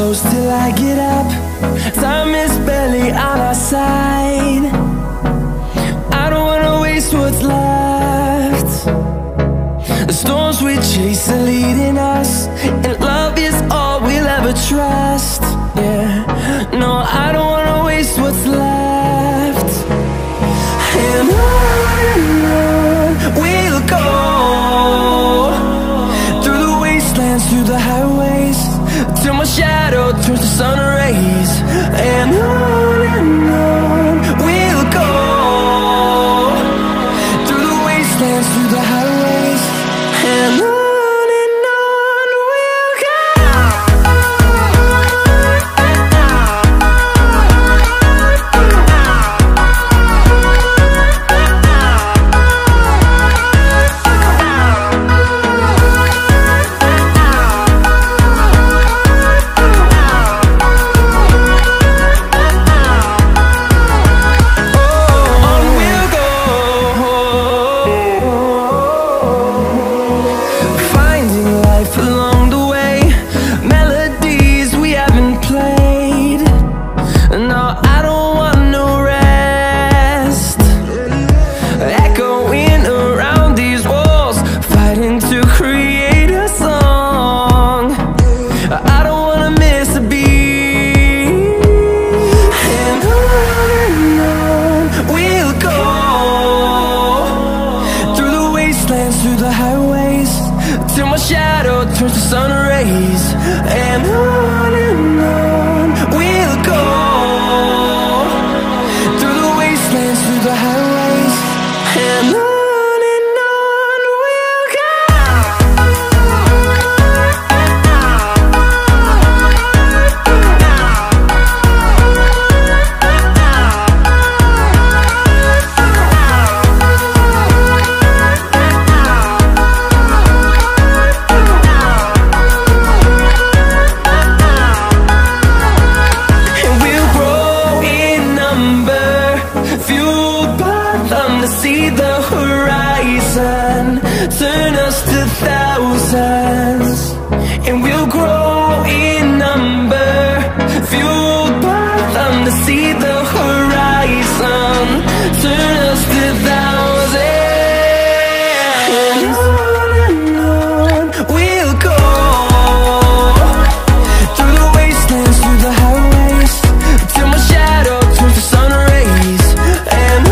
close till I get up. Time is barely on our side. I don't wanna waste what's left. The storms we chase are leading us, and love is all we'll ever trust. Yeah, no, I don't wanna waste what's left. And on we'll go, through the wastelands, through the highways, till my shadow turns to sun rays. And on we'll go, through the wastelands, through the highways, and on we'll go. Through the highways, till my shadow turns to sun rays. And on we'll go, through the wastelands, through the highways, and on we'll go. See the horizon turn us to thousands, and we'll grow in number, fueled by them. To see the horizon turn us to thousands, and on we'll go, through the wastelands, through the highways, till my shadow turns to sun rays. And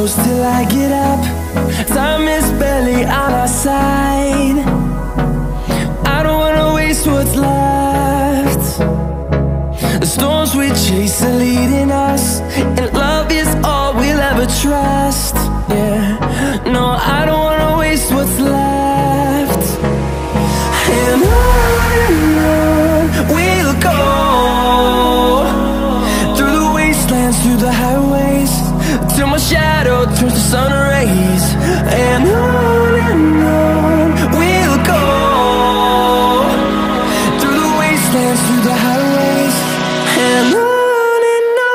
goes till I get up. Time is barely on our side. I don't wanna waste what's left. The storms we chase are leading us, and love is all we'll ever trust. Yeah, no, I don't wanna waste what's left. And on we'll go, through the wastelands, through the highways, till my shadow turns to sun rays. And on we'll go, through the wastelands, through the highways, and on we'll go.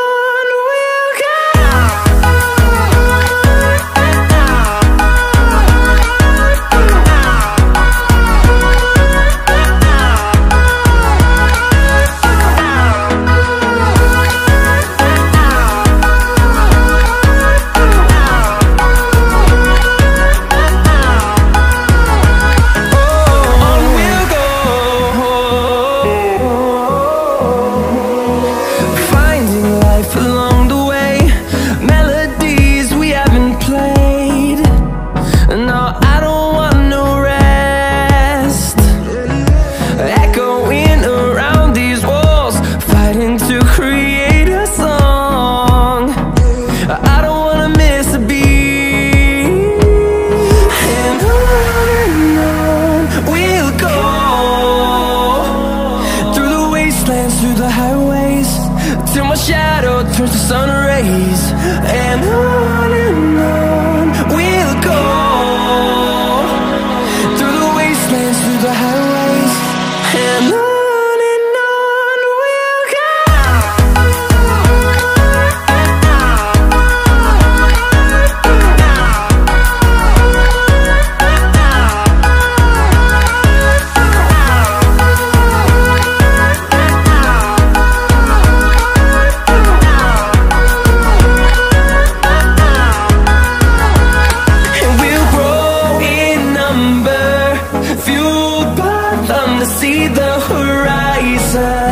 Through the highways, till my shadow turns to sun rays. And on we'll go, through the wastelands, through the highways, and on we'll go. See the horizon.